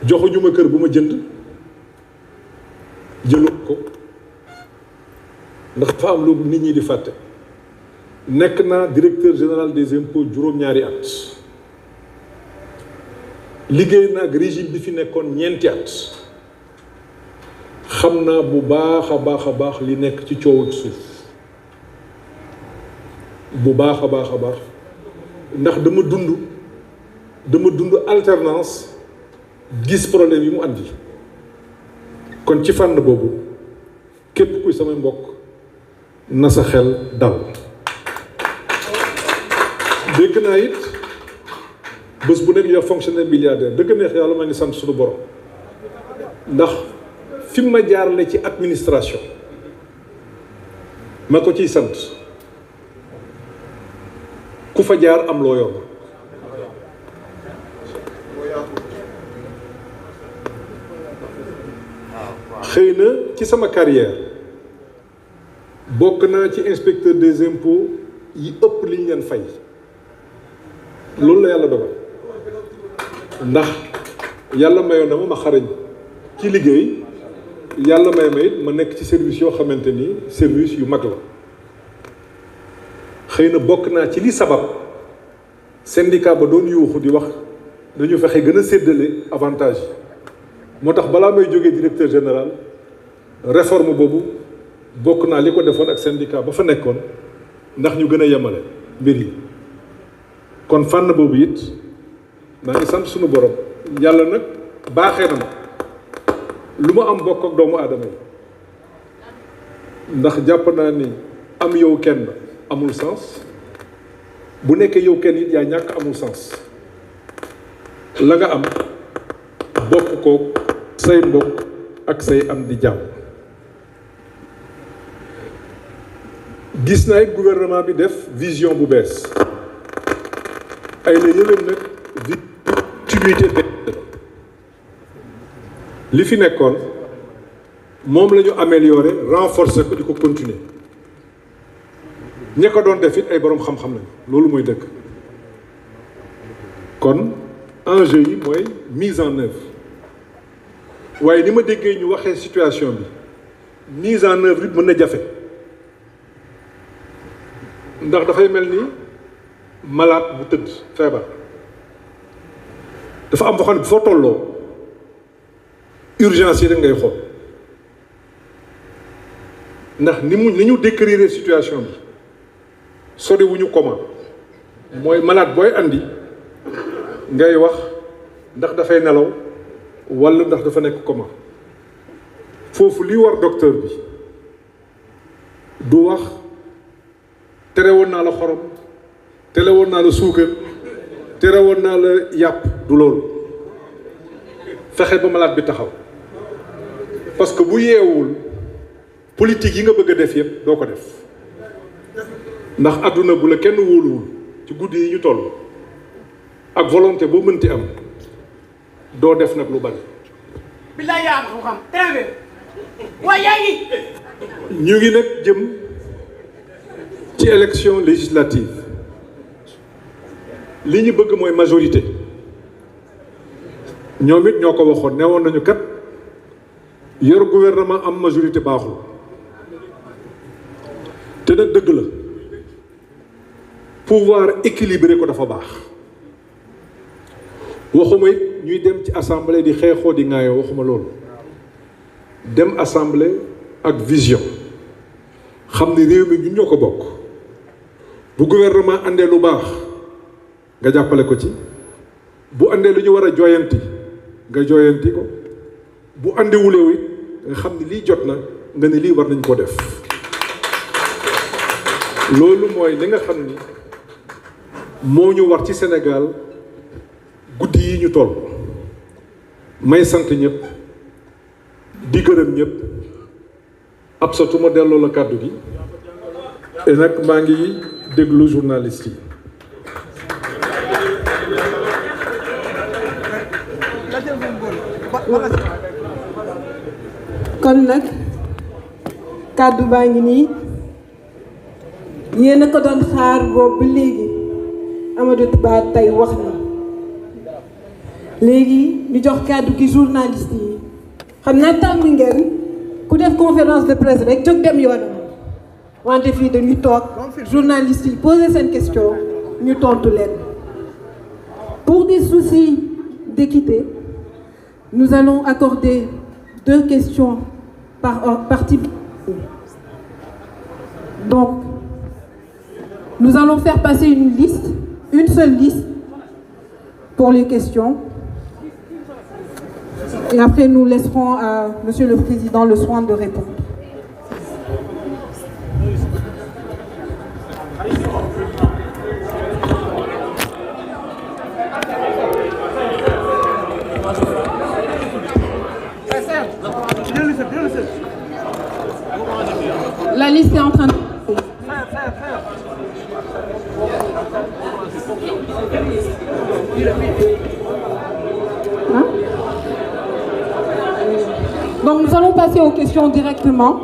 joxuñu ma kër bu ma jënd jëlu ko ndax dafa am lu nit ñi di fàtte nekk naa directeur général des impôts juróom-ñaari at liggéey naa ak régime bi fi nekkoon ñeenti at xam naa bu baax a baax li nekk ci coowu suuf bu baax a baax ndax dama dund alternance gis problème yi mu andi kon ci fànn boobu képp kuy sama mbokk na sa xel dal dégg naa it bés bu nekk yow fonctionnaire milliardaire dëgg neex yàlla ma ngi sant suñu borom ndax fi ma jaarale ci administration ma ko ciy sant ku fa jaar am loo yor xëy na ci sama carrière bokk naa ci inspecteur des impôts yi ëpp li ñu leen fay loolu la yàlla dogal ndax yàlla mayoon na ma xarañ ci liggéey yàlla may ma it ma nekk ci service yoo xamante ni service yu mag la xëy na bokk naa ci li sabab syndicat ba doon yuuxu di wax dañu fexe gën a séddale avantage yi moo tax balaa may jógee directeur général réforme boobu bokk naa li ko defoon ak syndicat ba fa nekkoon ndax ñu gën a yemale mbir yi kon fànn boobu it maa ngi sant suñu borom yàlla nag baaxee na ma lu ma am bokk ak doomu aadama ndax jàpp naa ni am yow kenn amul sens bu nekkee yow kenn it yaa ñàkk amul sens la nga am bokk ko say mbokk ak say am di jàmm. gis naa it gouvernement bi def vision bu bees ay la yëleen nag continuité li fi nekkoon moom la ñu amélioré renforcer ko di ko continuer ña ko doon def it ay boroom xam-xam lañu loolu mooy dëgg kon enjeu yi mooy mise en œuvre waaye ni ma déggee ñu waxee situation bi mise en œuvre it mën na jafe ndax dafay mel ni malade bu tëdd feebar dafa am boo xam ne bu fa tolloo urgence yi rek ngay xool ndax ni ñu décrire situation bi sori wuñu comment mooy malade booy andi ngay wax ndax dafay nelaw walla ndax dafa nekk comment foofu li war docteur bi du wax tere woon naa la xorom tere woon naa la suukar tere woon naa la yàpp du loolu fexe ba malade bi taxaw parce que bu yeewul politique yi nga bëgg a def yëpp doo ko def ndax àdduna bu la kenn wóoluwul ci guddi yi ñu toll ak volonté boo mënti am doo def nag lu bari. billaay yaa ko xam très bien waaye yaa ngi. ñu ngi nag jëm ci élection législative li ñu bëgg mooy majorité ñoom it ñoo ko waxoon ne woon nañu kat yor gouvernement am majorité baaxul te nag dëgg la pouvoir équilibré ko dafa baax waxuma it ñuy dem ci assemblée di xeexoo di ŋaayoo waxuma loolu dem assemblée ak vision xam ni réew mi ñun ñoo ko bokk bu gouvernement àndee lu baax nga jàppale ko ci bu àndee lu ñu war a jooyanti nga jooyanti ko bu àndewuleew it nga xam ni lii jot na nga ne lii war nañ ko def loolu mooy li nga xam ni moo ñu war ci Sénégal guddi yi ñu toll may sant ñëpp di gërëm ñëpp ab sa tuma delloo la kàddu gi et nag maa ngi déglu journaliste yi. kon nag kàddu baa ngi nii yéen a ko doon xaar boobu ba léegi Amadou Ba tey wax na léegi ñu jox kàddu gi journaliste yi xam naa tàmm ngeen ku def conférence de presse rek jóg dem yoonam wante fii dañuy toog journaliste yi poser seen question ñu tontu leen. Pour des soucis d'équité, nous allons accorder 2 questions par partie. Donc, nous allons faire passer une seule liste pour les questions. Et après, nous laisserons à Monsieur le Président le soin de répondre. La liste est en train de... Hein? Donc nous allons passer aux questions directement.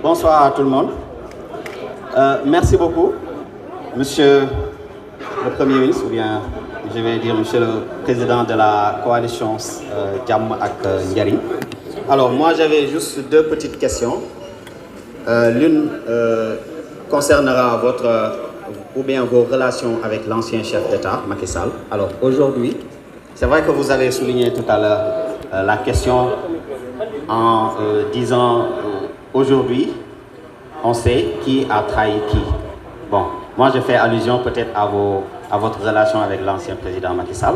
Bonsoir à tout le monde. Merci beaucoup, Monsieur le Premier ministre, ou bien je vais dire Monsieur le Président de la coalition Jamm ak Njariñ. Alors moi j'avais juste 2 petites questions. L'une concernera vos relations avec l'ancien chef d'État, Macky Sall. Alors aujourd'hui, c'est vrai que vous avez souligné tout à l'heure la question en disant aujourd'hui, on sait qui a trahi qui. Bon, moi je fais allusion peut-être à votre relation avec l'ancien président Macky Sall.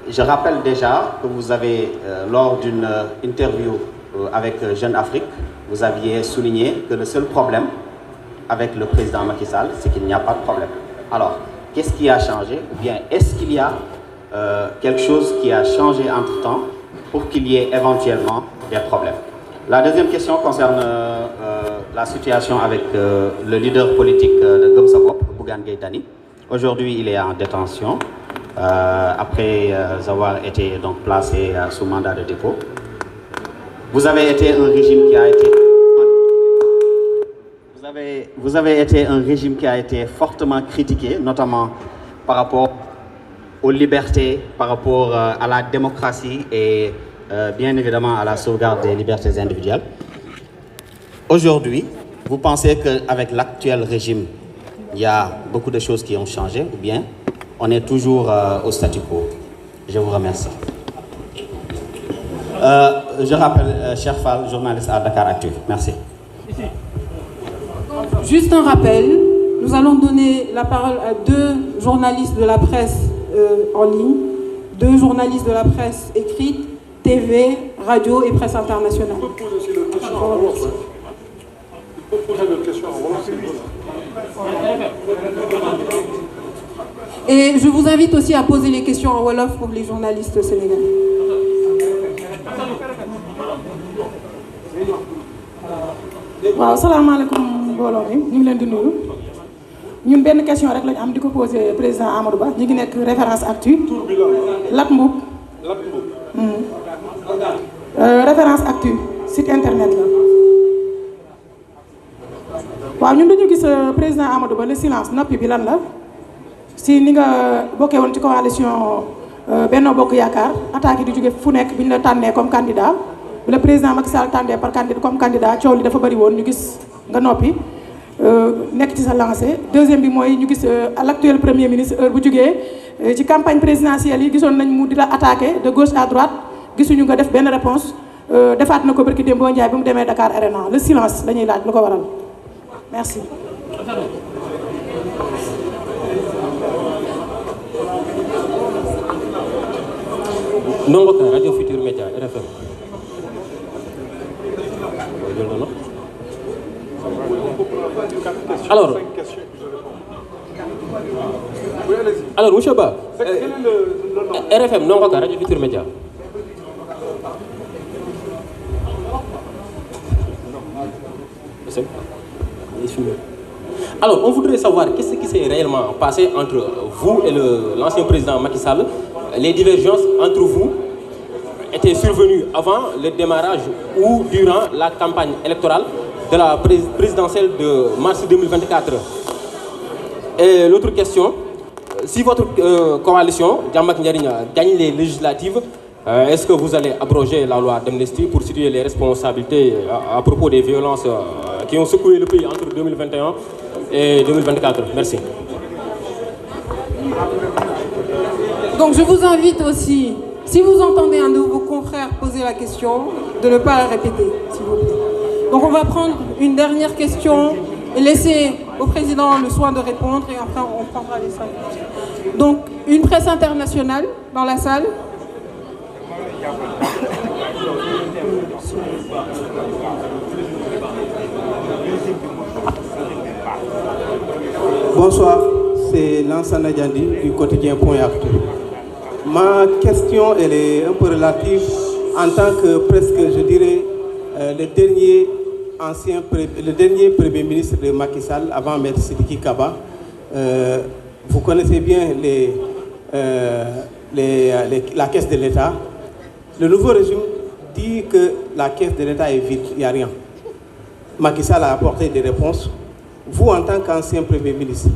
Je rappelle déjà que vous avez, lors d'une interview avec Jeune Afrique, vous aviez souligné que le seul problème avec le président Macky Sall, c'est qu'il n'y a pas de problème. Alors, qu'est-ce qui a changé? Ou bien est-ce qu'il y a quelque chose qui a changé entre-temps pour qu'il y ait éventuellement des problèmes? La deuxième question concerne la situation avec le leader politique de Gëm Sa Bopp, Bougane Gueye Dany. Aujourd'hui, il est en détention après avoir été donc placé sous mandat de dépôt. Vous avez été un régime qui a été vous avez été un régime qui a été fortement critiqué, notamment par rapport aux libertés, par rapport à la démocratie et bien évidemment à la sauvegarde des libertés individuelles. Aujourd'hui, vous pensez qu'avec l'actuel régime, il y a beaucoup de choses qui ont changé ou bien on est toujours au statu quo? Je vous remercie. Je rappelle Cheikh Fall, journaliste à Dakaractu. Merci. Juste un rappel, nous allons donner la parole à 2 journalistes de la presse en ligne, 2 journalistes de la presse écrite, TV, radio et presse internationale. On peut poser aussi le question en Wolof. Il faut poser le question en Wolof. Et je vous invite aussi à poser les questions en Wolof pour les journalistes sénégalais. waaw salaamaaleykum mbooloo mi ñu ngi leen di nuyu ñun benn question rek lañu am di ko poser président Amadou Ba ñu ngi nekk référence actu Lat Mboub référence actu site internet la waaw ñun dañu gis président Amadou Ba le silence noppi bi lan la si ni nga bokkee woon ci coalition Benno Bokk Yaakaar attaque yi di jóge fu nekk bi ñu la tànnee comme candidat bi le président Macky Sall tànnee comme candidat coow li dafa bëri woon ñu gis nga noppi nekk ci sa lancé. Deuxième bi mooy ñu gis l'actuel premier ministre heure bu jógee ci campagne présidentielle yi gisoon nañ mu di la attaqué de gauche à droite gisuñu nga def benn réponse defaat na ko barki Dembo Ndiaye bi mu demee Dakar Arena le silence la ñuy laaj lu ko waral merci. Ndongo Ka Radio Futur Média RFM. Alors monsieur Ba, RFM Ndongo Ka Radio Futur Média. Alors on voudrait savoir qu'est-ce qui s'est réellement passé entre vous et l'ancien président Macky Sall. Les divergences entre vous étaient survenues avant le démarrage ou durant la campagne électorale de la présidentielle de mars 2024. Et l'autre question, si votre coalition, Jammak Ndiariñ, gagne les législatives, est-ce que vous allez abroger la loi d'amnistie pour situer les responsabilités à propos des violences qui ont secoué le pays entre 2021 et 2024? Merci. Donc je vous invite aussi, si vous entendez un de vos confrères poser la question, de ne pas la répéter, s'il vous plaît. Donc on va prendre une dernière question et laisser au président le soin de répondre et après on prendra les 5 minutes. Donc une presse internationale dans la salle. Bonsoir, c'est Lansana Diandi du quotidien Point Actu. Ma question elle est un peu relative en tant que presque, je dirais, le dernier Premier ministre de Macky Sall avant Maître Sidiki Kaba. Vous connaissez bien la caisse de l'État. Le nouveau régime dit que la caisse de l'État est vide, il n'y a rien. Macky Sall a apporté des réponses. Vous, en tant qu'ancien Premier ministre,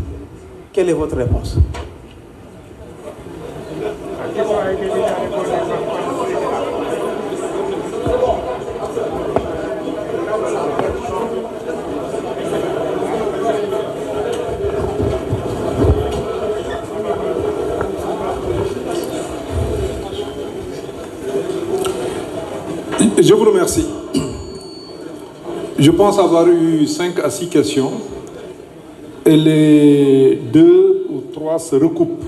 quelle est votre réponse? Je vous remercie. Je pense avoir eu 5 à 6 questions et les 2 ou 3 se recoupent.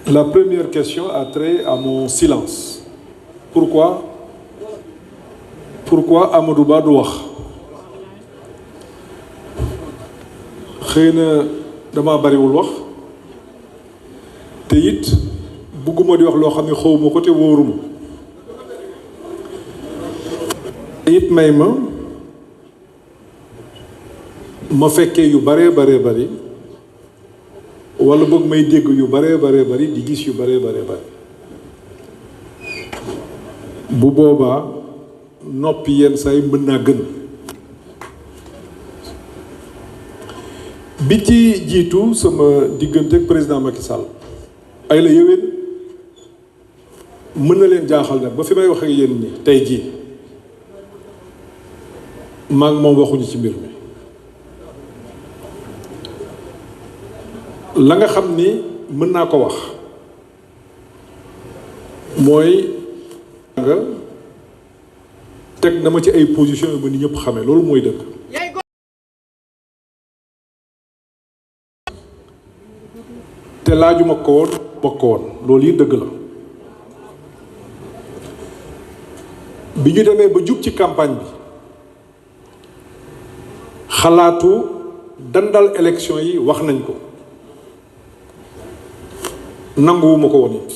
La première question a trait à mon silence. Pourquoi Amadou Ba du wax? Xëy na dama bariwul wax te it bugguma di wax loo xam ne xawma ko te wóoruma te it may ma fekkee yu baree bari wala boog may dégg yu baree bari di gis yu baree bari bu boobaa noppi yenn say mën naa gën. bi ci jiitu sama diggante ak président Macky Sall ay la yéwén mën na leen jaaxal nag ba fi may wax ak yéen ni tey jii maa ngi moom waxuñu ci mbir mi la nga xam ni mën naa ko wax mooy nga teg na ma ci ay position yu ma ni ñëpp xamee loolu mooy dëgg. te laajuma ko woon bokk woon loolu yi dëgg la bi ñu demee ba jub ci campagne bi xalaatu dandal élection yi wax nañ ko nanguwuma ko woon it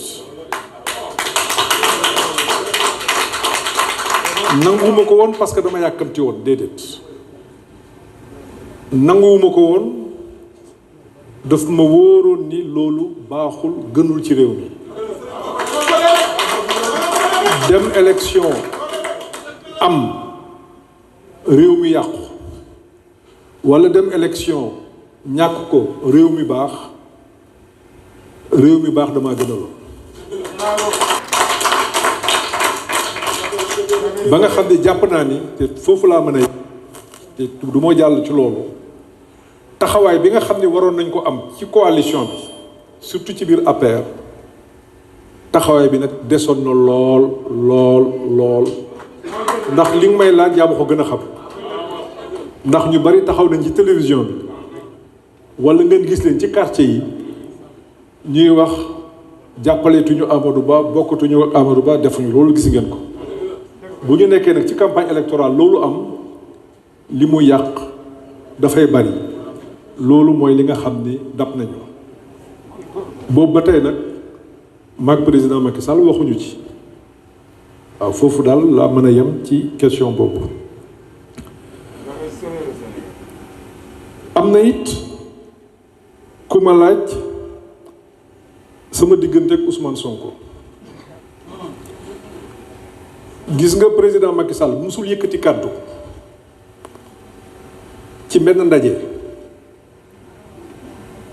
nanguwuma ko woon parce que dama yàkkamti woon déedéet nanguwuma ko woon daf ma wóoroon ni loolu baaxul gënul ci réew mi dem élection am réew mi yàqu walla dem élection ñàkk ko réew mi baax damaa gënaloon ba nga xam ne jàpp naa ni te foofu laa mën a te du ma jàll ci loolu taxawaay bi nga xam ne waroon nañ ko am ci coalition bi surtout ci biir APR taxawaay bi nag desoon na lool ndax li nga may laaj yaa ma ko gën a xam ndax ñu bari taxaw nañ ci télévision bi walla ngeen gis leen ci quartier yi ñuy wax jàppaleetuñu Amadou Ba bokkatuñu ak Amadou Ba defuñu loolu gis ngeen ko bu ñu nekkee nag ci campagne électorale loolu am li mu yàq dafay bari loolu mooy li nga xam ni dab nañu boobu ba tey nag maag président Macky Sall waxuñu ci waaw foofu daal laa mën a yem ci question boobu. am na it ku ma laaj sama diggante ak Ousmane Sonko gis nga président Macky Sall musul yëkkati kàddu ci benn ndaje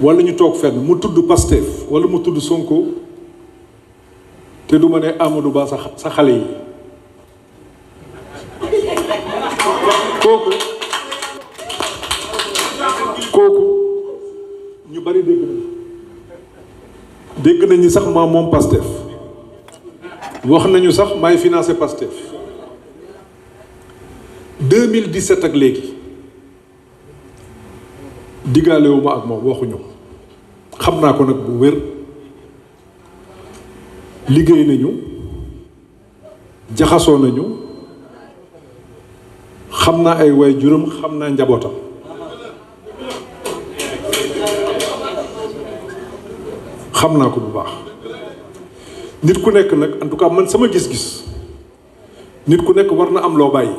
wala ñu toog fenn mu tudd Pastef wala mu tudd Sonko te du ma ne Amadou Ba sa xale yi kooku ñu bari dégg nañu sax maa moom Pastef wax nañu sax maay financé Pastef 2017 ak léegi digaalewuma ak moom waxuñu xam naa ko nag bu wér liggéey nañu jaxasoo nañu xam naa ay waajuram xam naa njabootam xam naa ko bu baax nit ku nekk nag en tout cas man sama gis-gis nit ku nekk war na am loo bàyyi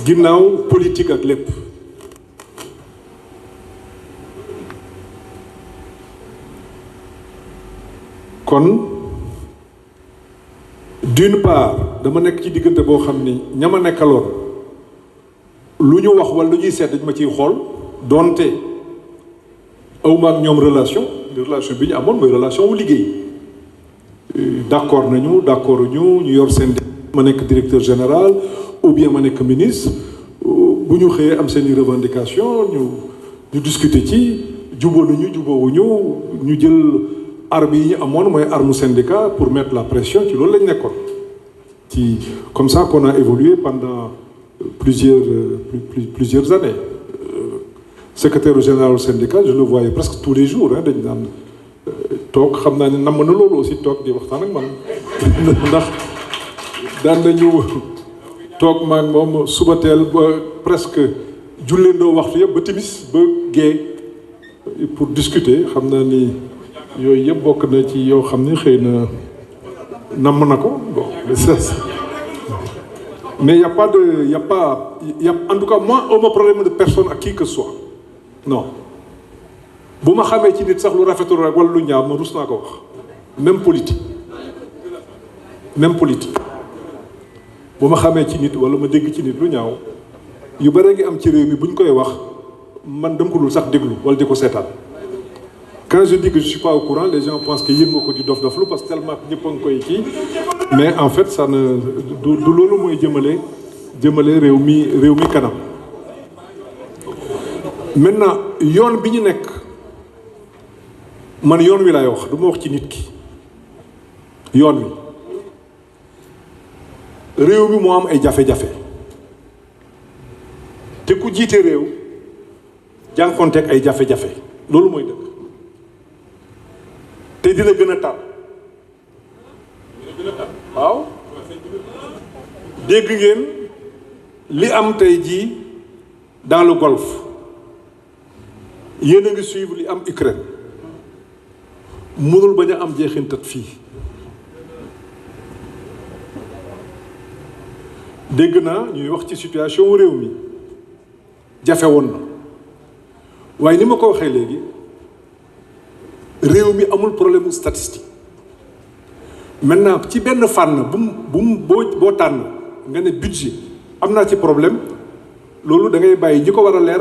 ginnaaw politique ak lépp kon d'une part dama nekk ci diggante boo xam ni ñama nekkaloon lu ñu wax wala lu ñuy seet dañ ma ciy xool donte awma ak ñoom relation bi ñu amoon mooy relation wu liggéey d'accord nañu d'accord ñu yor seen ma nekk directeur général ou bien ma nekk ministre bu ñu xëyee am seeni revendication ñu discuter ci jubóo nañu jubóowuñu ñu jël armes yi ñu amoon mooy arme syndicat pour mettre la pression ci loolu lañ nekkoon ci comme ça qu'on a évolué pendant plusieurs années. Secrétaire général du syndicat je le voyais presque tous les jours dañ daan toog xam naa ne namm na loolu aussi toog di waxtaan ak man ndax daan nañu toog maag moom suba teel ba presque julleendoo waxtu yëpp ba timis ba gée pour discuter xam naa ni yooyu yëpp bokk na ci yoo xam ni xëy na namm na ko bon mais y a pas en tout cas moi au ma problème de personne ak qui que ce soit non bu ma xamee ci nit sax lu rafetul rek wala lu ñaaw ma rus naa ko wax même politique bu ma xamee ci nit wala ma dégg ci nit lu ñaaw yu bare ngi am ci réew mi bu ñu koy wax man dama ko dul sax déglu wala di ko seetaan quand je dis que je suis pas au courant les gens pensent que yéen nga ko di dof-doflu parce que tellement ñëpp a ngi koy kii mais en fait ça ne du loolu mooy jëmale réew mi kanam. maintenant yoon bi ñu nekk man yoon wi laay wax du ma wax ci nit ki yoon wi réew mi moo am ay jafe-jafe te ku jiite réew jànkonteeg ay jafe-jafe loolu mooy dëgg te dina gën a tar waaw dégg ngeen li am tey jii dans le Golfe yéen a ngi suivre li am Ukraine mënul bañ a am jeexintat fii dégg naa ñuy wax ci situation réew mi jafe woon na waaye ni ma ko waxee léegi réew mi amul problème statistique maintenant ci benn fànn boo tànn nga ne budget am naa ci problème loolu da ngay bàyyi ñi ko war a leer